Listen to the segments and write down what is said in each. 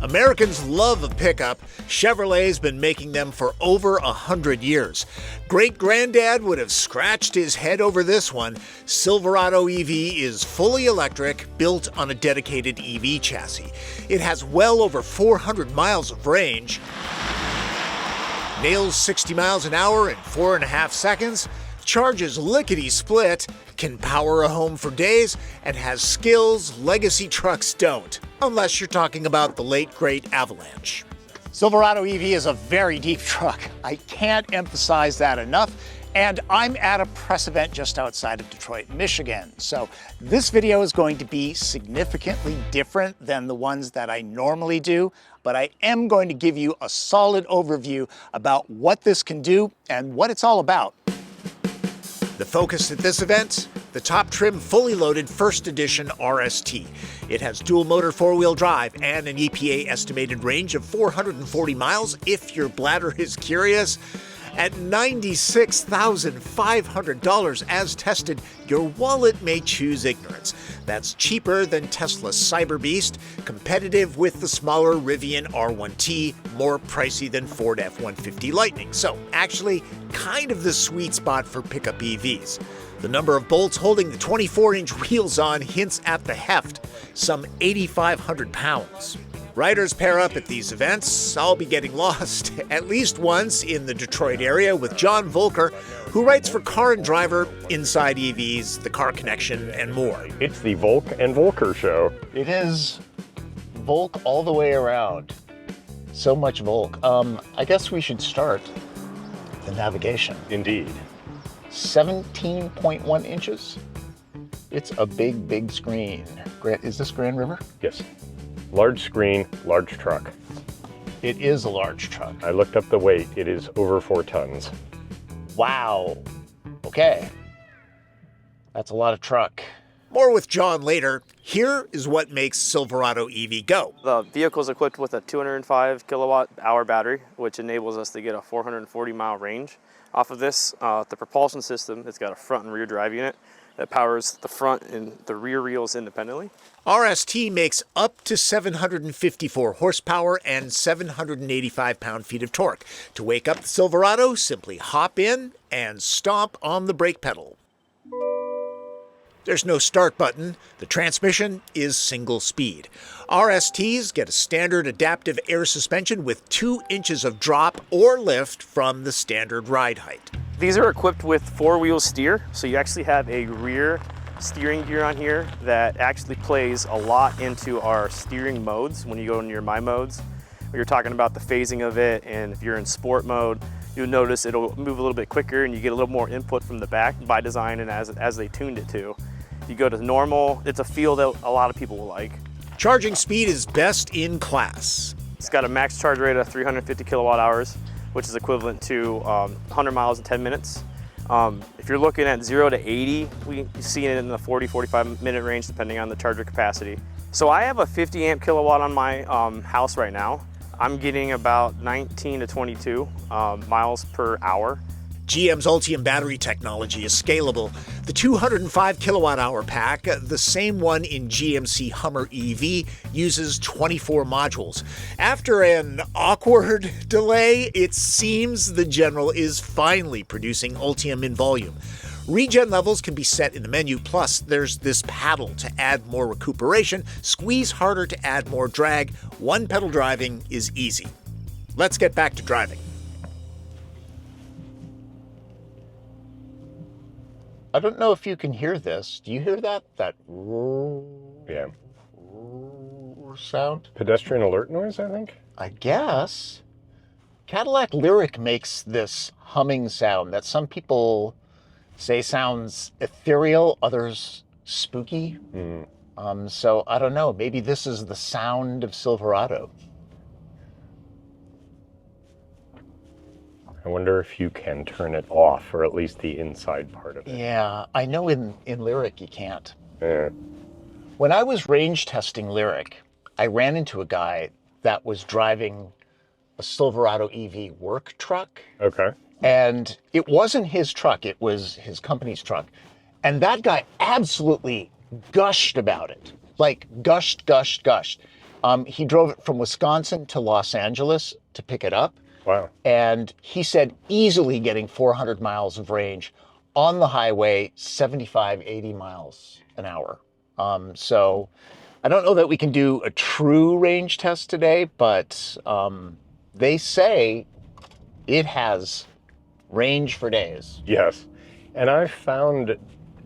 Americans love a pickup. Chevrolet's been making them for over 100 years. Great-granddad would have scratched his head over this one. Silverado EV is fully electric, built on a dedicated EV chassis. It has well over 400 miles of range, nails 60 miles an hour in 4.5 seconds, charges lickety-split, can power a home for days, and has skills legacy trucks don't, unless you're talking about the late great Avalanche. Silverado EV is a very deep truck. I can't emphasize that enough. And I'm at a press event just outside of Detroit, Michigan. So this video is going to be significantly different than the ones that I normally do, but I am going to give you a solid overview about what this can do and what it's all about. The focus at this event, the top trim fully loaded first edition RST. It has dual motor 4-wheel drive and an EPA estimated range of 440 miles if your bladder is curious. At $96,500 as tested, your wallet may choose ignorance. That's cheaper than Tesla's Cyber Beast, competitive with the smaller Rivian R1T, more pricey than Ford F-150 Lightning. So actually, kind of the sweet spot for pickup EVs. The number of bolts holding the 24-inch wheels on hints at the heft, some 8,500 pounds. Riders pair up at these events. I'll be getting lost at least once in the Detroit area with John Voelcker, who writes for Car and Driver, Inside EVs, The Car Connection, and more. It's the Volk and Voelcker show. It is Volk all the way around. So much Volk. I guess we should start the navigation. Indeed. 17.1 inches. It's a big, big screen. Is this Grand River? Yes. Large screen, large truck. It is a large truck. I looked up the weight. It is over 4 tons. Wow. Okay. That's a lot of truck. More with John later. Here is what makes Silverado EV go. The vehicle is equipped with a 205 kilowatt hour battery, which enables us to get a 440 mile range. Off of this, the propulsion system, it's got a front and rear drive unit that powers the front and the rear wheels independently. RST makes up to 754 horsepower and 785 pound-feet of torque. To wake up the Silverado, simply hop in and stomp on the brake pedal. There's no start button. The transmission is single speed. RSTs get a standard adaptive air suspension with 2 inches of drop or lift from the standard ride height. These are equipped with 4-wheel steer, so you actually have a rear steering gear on here that actually plays a lot into our steering modes when you go into your My Modes. You're talking about the phasing of it, and if you're in sport mode, you'll notice it'll move a little bit quicker and you get a little more input from the back by design and as they tuned it to. You go to normal, it's a feel that a lot of people will like. Charging speed is best in class. It's got a max charge rate of 350 kilowatt hours, which is equivalent to 100 miles in 10 minutes. If you're looking at 0 to 80, we see it in the 40-45 minute range depending on the charger capacity. So I have a 50 amp kilowatt on my house right now. I'm getting about 19 to 22 miles per hour. GM's Ultium battery technology is scalable. The 205 kilowatt hour pack, the same one in GMC Hummer EV, uses 24 modules. After an awkward delay, it seems the General is finally producing Ultium in volume. Regen levels can be set in the menu, plus there's this paddle to add more recuperation, squeeze harder to add more drag. One pedal driving is easy. Let's get back to driving. I don't know if you can hear this. Do you hear that? That Yeah. sound? Pedestrian alert noise, I think? I guess. Cadillac Lyric makes this humming sound that some people say sounds ethereal, others spooky. So I don't know. Maybe this is the sound of Silverado. I wonder if you can turn it off, or at least the inside part of it. Yeah, I know in Lyric you can't. Yeah. When I was range testing Lyric, I ran into a guy that was driving a Silverado EV work truck. Okay. And it wasn't his truck, it was his company's truck. And that guy absolutely gushed about it. Like gushed. He drove it from Wisconsin to Los Angeles to pick it up. Wow. And he said easily getting 400 miles of range on the highway, 75, 80 miles an hour. So I don't know that we can do a true range test today, but they say it has range for days. Yes. And I've found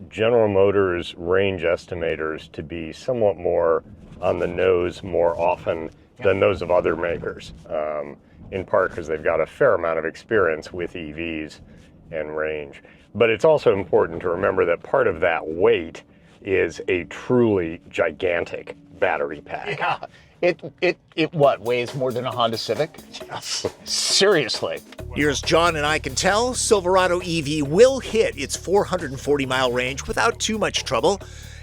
General Motors range estimators to be somewhat more on the nose more often than those of other makers, in part because they've got a fair amount of experience with EVs and range. But it's also important to remember that part of that weight is a truly gigantic battery pack. Yeah. It what, weighs more than a Honda Civic? Yes. Seriously. Near as John and I can tell, Silverado EV will hit its 440-mile range without too much trouble,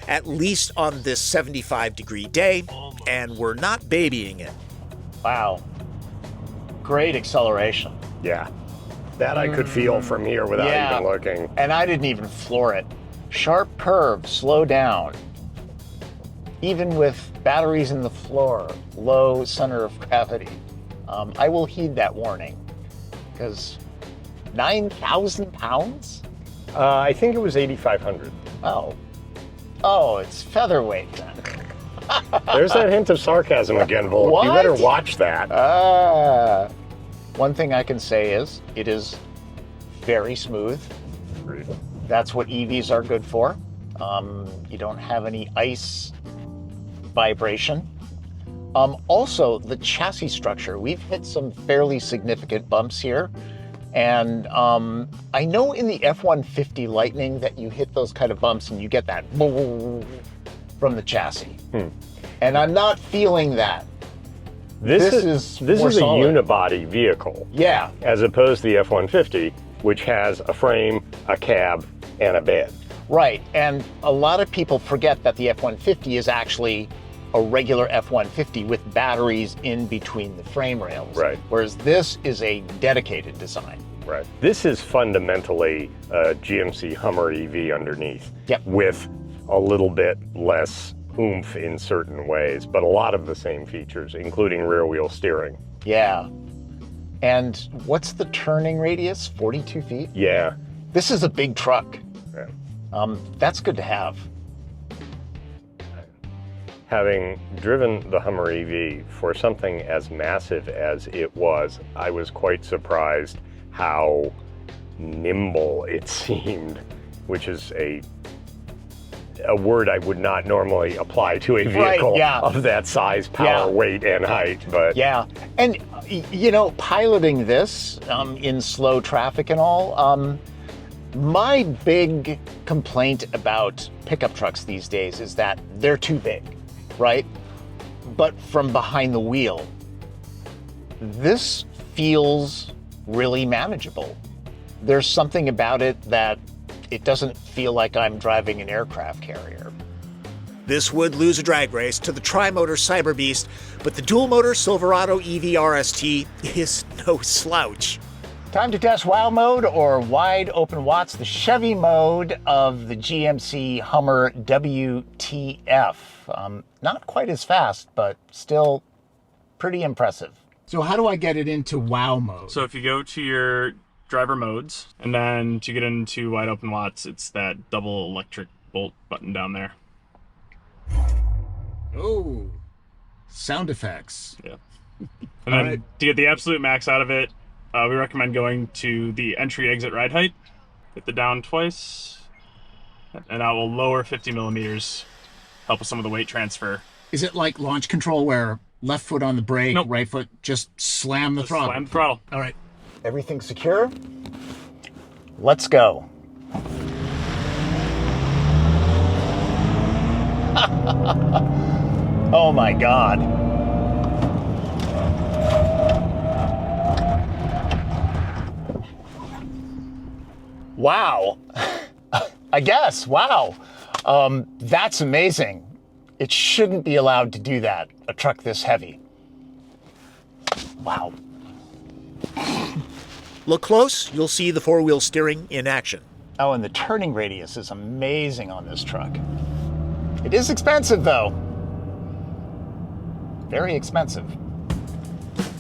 at least on this 75-degree day, and we're not babying it. Wow. Great acceleration. Yeah. That I could feel from here without even looking. And I didn't even floor it. Sharp curve, slow down. Even with batteries in the floor, low center of gravity. I will heed that warning, because 9,000 pounds? I think it was 8,500. Oh, it's featherweight then. There's that hint of sarcasm again, Volk. What? You better watch that. One thing I can say is it is very smooth. That's what EVs are good for. You don't have any ice vibration. Also, the chassis structure. We've hit some fairly significant bumps here. And I know in the F-150 Lightning that you hit those kind of bumps and you get that from the chassis. And I'm not feeling that. This is a solid. unibody vehicle. Yeah. As opposed to the F-150, which has a frame, a cab, and a bed. Right, and a lot of people forget that the F-150 is actually a regular F-150 with batteries in between the frame rails. Right. Whereas this is a dedicated design. Right. This is fundamentally a GMC Hummer EV underneath. Yep. With a little bit less oomph in certain ways, but a lot of the same features, including rear wheel steering. Yeah. And what's the turning radius? 42 feet? Yeah. This is a big truck. Yeah. That's good to have. Having driven the Hummer EV for something as massive as it was, I was quite surprised how nimble it seemed, which is a word I would not normally apply to a vehicle of that size, power, weight, and height. But yeah, and you know, piloting this in slow traffic and all, my big complaint about pickup trucks these days is that they're too big, right? But from behind the wheel, this feels really manageable. There's something about it that it doesn't feel like I'm driving an aircraft carrier. This would lose a drag race to the tri-motor Cyber Beast, but the dual-motor Silverado EV RST is no slouch. Time to test WOW mode, or wide open watts, the Chevy mode of the GMC Hummer WTF. Not quite as fast, but still pretty impressive. So how do I get it into WOW mode? So if you go to your driver modes, and then to get into wide open watts, it's that double electric bolt button down there. Oh, sound effects. Yeah. And then to get the absolute max out of it, we recommend going to the entry exit ride height, hit the down twice, and that will lower 50 millimeters, help with some of the weight transfer. Is it like launch control where left foot on the brake, Nope. right foot, just slam the throttle? Slam the throttle. All right. Everything secure? Let's go. Oh my God. Wow. I guess, wow. That's amazing. It shouldn't be allowed to do that, a truck this heavy. Wow. Look close, you'll see the four-wheel steering in action. Oh, and the turning radius is amazing on this truck. It is expensive, though. very expensive.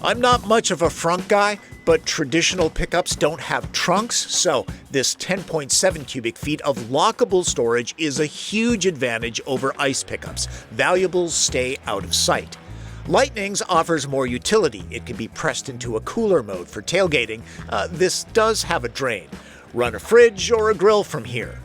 I'm not much of a frunk guy, but traditional pickups don't have trunks, so this 10.7 cubic feet of lockable storage is a huge advantage over ICE pickups. Valuables stay out of sight. Lightning's offers more utility. It can be pressed into a cooler mode for tailgating. This does have a drain. Run a fridge or a grill from here.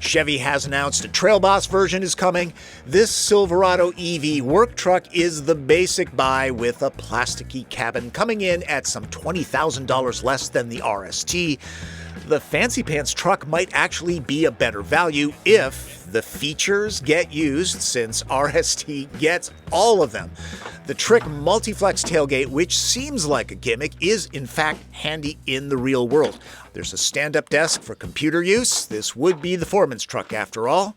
Chevy has announced a Trail Boss version is coming. This Silverado EV work truck is the basic buy with a plasticky cabin, coming in at some $20,000 less than the RST. The fancy pants truck might actually be a better value if the features get used, since RST gets all of them. The Trick Multiflex tailgate, which seems like a gimmick, is in fact handy in the real world. There's a stand-up desk for computer use. This would be the foreman's truck after all.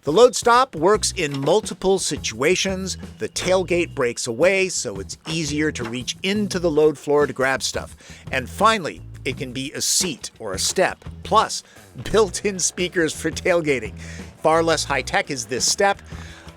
The load stop works in multiple situations. The tailgate breaks away, so it's easier to reach into the load floor to grab stuff. And finally, it can be a seat or a step, plus built-in speakers for tailgating. Far less high-tech is this step.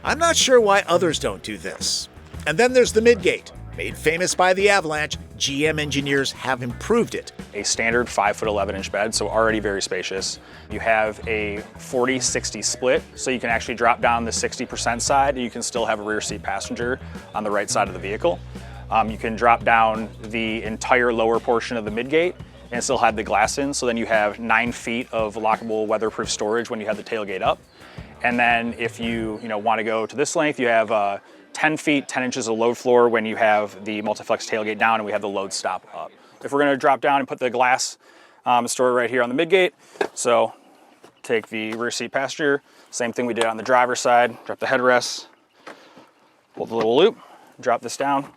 I'm not sure why others don't do this. And then there's the midgate. Made famous by the Avalanche, GM engineers have improved it. A standard 5'11" bed, so already very spacious. You have a 40-60 split, so you can actually drop down the 60% side and you can still have a rear seat passenger on the right side of the vehicle. You can drop down the entire lower portion of the midgate and still have the glass in, so then you have 9 feet of lockable weatherproof storage when you have the tailgate up. And then if you want to go to this length, you have 10 feet, 10 inches of load floor when you have the multiflex tailgate down and we have the load stop up. If we're going to drop down and put the glass store right here on the midgate, so take the rear seat passenger, same thing we did on the driver's side, drop the headrest, pull the little loop, drop this down.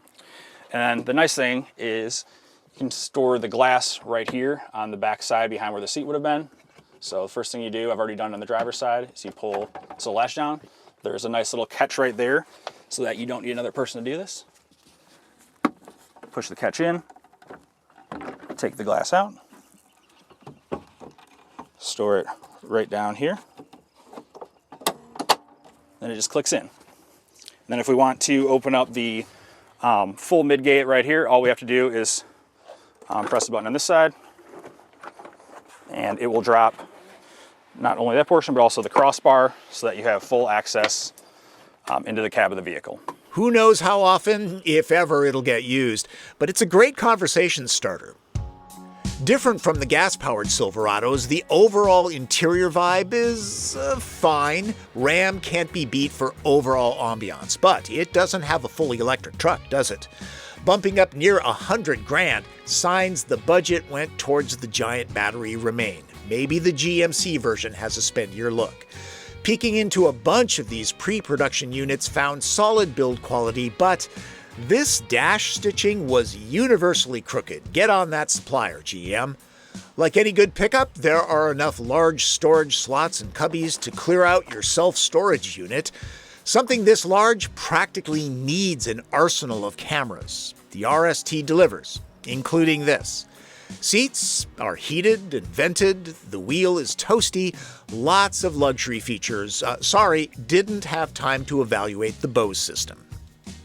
And the nice thing is you can store the glass right here on the back side behind where the seat would have been. So the first thing you do, I've already done on the driver's side, is you pull this little latch down. There's a nice little catch right there so that you don't need another person to do this. Push the catch in, take the glass out, store it right down here. Then it just clicks in. And then if we want to open up the full midgate right here, all we have to do is press the button on this side and it will drop not only that portion but also the crossbar so that you have full access into the cab of the vehicle. Who knows how often, if ever, it'll get used, but it's a great conversation starter. Different from the gas-powered Silverados, the overall interior vibe is fine. Ram can't be beat for overall ambiance, but it doesn't have a fully electric truck, does it? Bumping up near $100,000, signs the budget went towards the giant battery remain. Maybe the GMC version has a spendier look. Peeking into a bunch of these pre-production units found solid build quality, but this dash stitching was universally crooked. Get on that supplier, GM. Like any good pickup, there are enough large storage slots and cubbies to clear out your self-storage unit. Something this large practically needs an arsenal of cameras. The RST delivers, including this. Seats are heated and vented, the wheel is toasty, lots of luxury features. Sorry, didn't have time to evaluate the Bose system.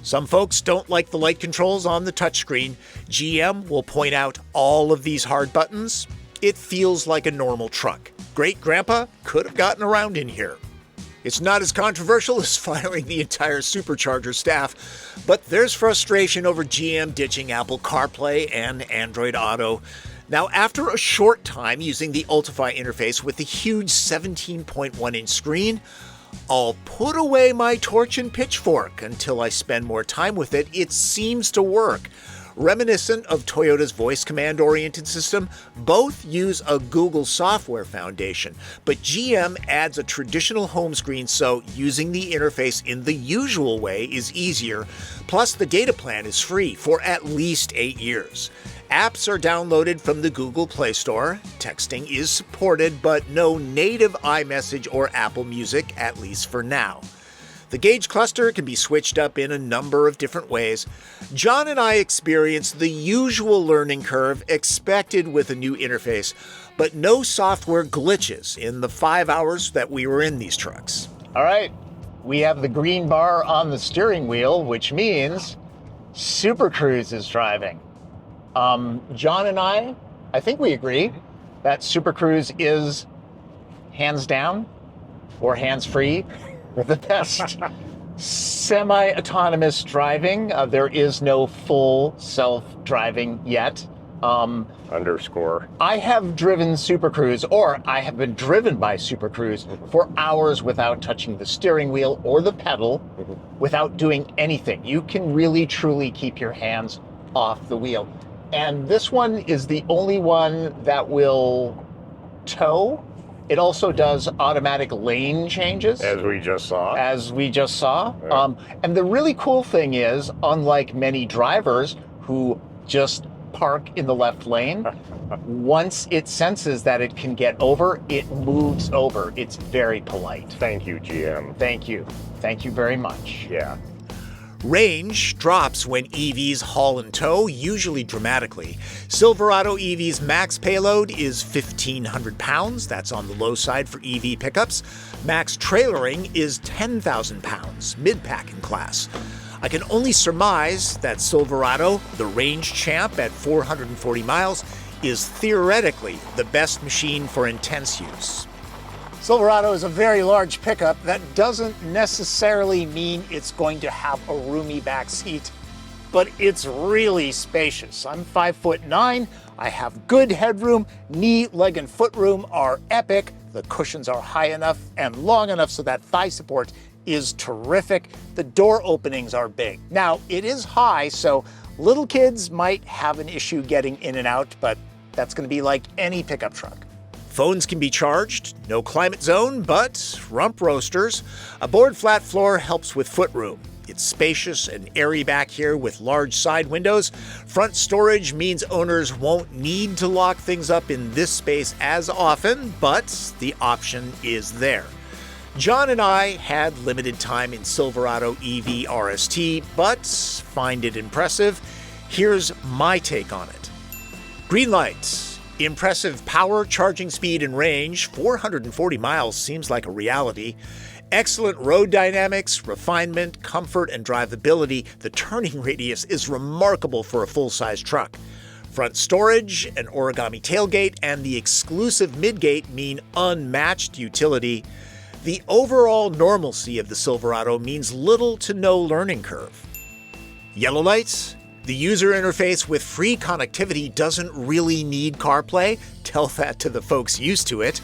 Some folks don't like the light controls on the touchscreen. GM will point out all of these hard buttons. It feels like a normal truck. Great Grandpa could have gotten around in here. It's not as controversial as firing the entire supercharger staff, but there's frustration over GM ditching Apple CarPlay and Android Auto. Now, after a short time using the Ultifi interface with the huge 17.1-inch screen, I'll put away my torch and pitchfork until I spend more time with it. It seems to work. Reminiscent of Toyota's voice command-oriented system, both use a Google software foundation, but GM adds a traditional home screen, so using the interface in the usual way is easier. Plus, the data plan is free for at least 8 years. Apps are downloaded from the Google Play Store. Texting is supported, but no native iMessage or Apple Music, at least for now. The gauge cluster can be switched up in a number of different ways. John and I experienced the usual learning curve expected with a new interface, but no software glitches in the 5 hours that we were in these trucks. All right, we have the green bar on the steering wheel, which means Super Cruise is driving. John and I think we agree that Super Cruise is hands down or hands free the best semi-autonomous driving. There is no full self-driving yet. Underscore. I have driven Super Cruise, or I have been driven by Super Cruise for hours without touching the steering wheel or the pedal, without doing anything. You can really, truly keep your hands off the wheel. And this one is the only one that will tow. It also does automatic lane changes. As we just saw. Yeah. And the really cool thing is, unlike many drivers who just park in the left lane, once it senses that it can get over, it moves over. It's very polite. Thank you, GM. Thank you. Thank you very much. Yeah. Range drops when EVs haul and tow, usually dramatically. Silverado EV's max payload is 1,500 pounds. That's on the low side for EV pickups. Max trailering is 10,000 pounds, mid-pack in class. I can only surmise that Silverado, the range champ at 440 miles, is theoretically the best machine for intense use. Silverado is a very large pickup. That doesn't necessarily mean it's going to have a roomy back seat, but it's really spacious. I'm 5'9". I have good headroom. Knee, leg, and foot room are epic. The cushions are high enough and long enough so that thigh support is terrific. The door openings are big. Now, it is high, so little kids might have an issue getting in and out, but that's going to be like any pickup truck. Phones can be charged, no climate zone, but rump roasters. A board flat floor helps with footroom. It's spacious and airy back here with large side windows. Front storage means owners won't need to lock things up in this space as often, but the option is there. John and I had limited time in Silverado EV RST, but find it impressive. Here's my take on it. Green lights. Impressive power, charging speed, and range. 440 miles seems like a reality. Excellent road dynamics, refinement, comfort, and drivability. The turning radius is remarkable for a full-size truck. Front storage, an origami tailgate, and the exclusive midgate mean unmatched utility. The overall normalcy of the Silverado means little to no learning curve. Yellow lights? The user interface with free connectivity doesn't really need CarPlay. Tell that to the folks used to it.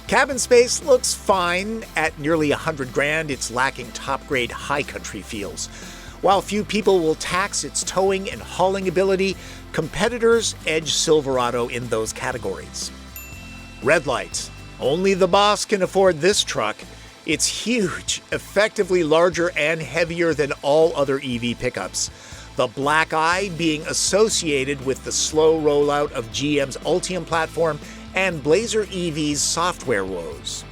Cabin space looks fine. At nearly $100,000, it's lacking top-grade high country feels. While few people will tax its towing and hauling ability, competitors edge Silverado in those categories. Red lights. Only the boss can afford this truck. It's huge, effectively larger and heavier than all other EV pickups. The black eye being associated with the slow rollout of GM's Ultium platform and Blazer EV's software woes.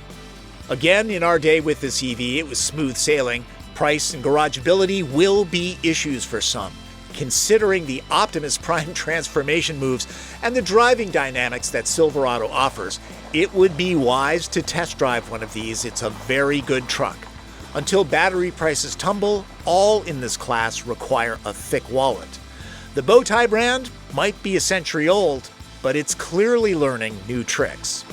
Again, in our day with this EV, it was smooth sailing. Price and garageability will be issues for some. Considering the Optimus Prime transformation moves and the driving dynamics that Silverado offers, it would be wise to test drive one of these. It's a very good truck. Until battery prices tumble, all in this class require a thick wallet. The Bowtie brand might be a century old, but it's clearly learning new tricks.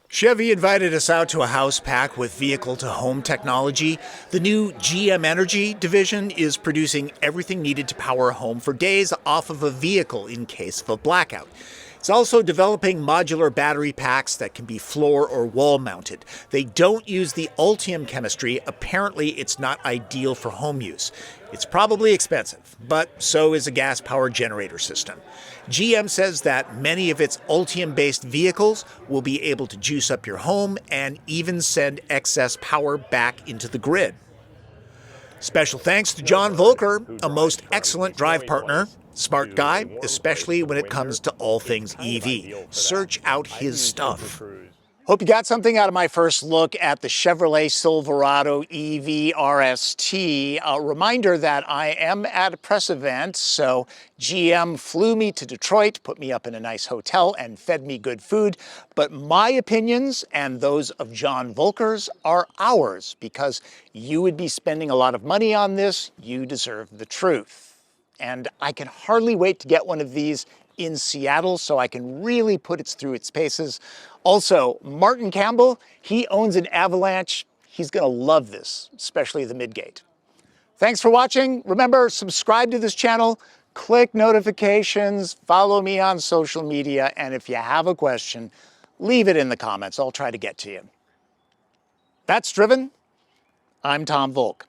Chevy invited us out to a house pack with vehicle-to-home technology. The new GM Energy division is producing everything needed to power a home for days off of a vehicle in case of a blackout. It's also developing modular battery packs that can be floor or wall mounted. They don't use the Ultium chemistry. Apparently, it's not ideal for home use. It's probably expensive, but so is a gas-powered generator system. GM says that many of its Ultium-based vehicles will be able to juice up your home and even send excess power back into the grid. Special thanks to John Voelcker, a most excellent drive partner. Smart guy, especially when it comes to all things EV. Search out his stuff. Hope you got something out of my first look at the Chevrolet Silverado EV RST. A reminder that I am at a press event, so GM flew me to Detroit, put me up in a nice hotel, and fed me good food. But my opinions and those of John Voelcker's are ours, because you would be spending a lot of money on this. You deserve the truth. And I can hardly wait to get one of these in Seattle so I can really put it through its paces. Also, Martin Campbell, he owns an Avalanche. He's gonna love this, especially the midgate. Thanks for watching. Remember, subscribe to this channel, click notifications, follow me on social media, and if you have a question, leave it in the comments. I'll try to get to you. That's Driven. I'm Tom Volk.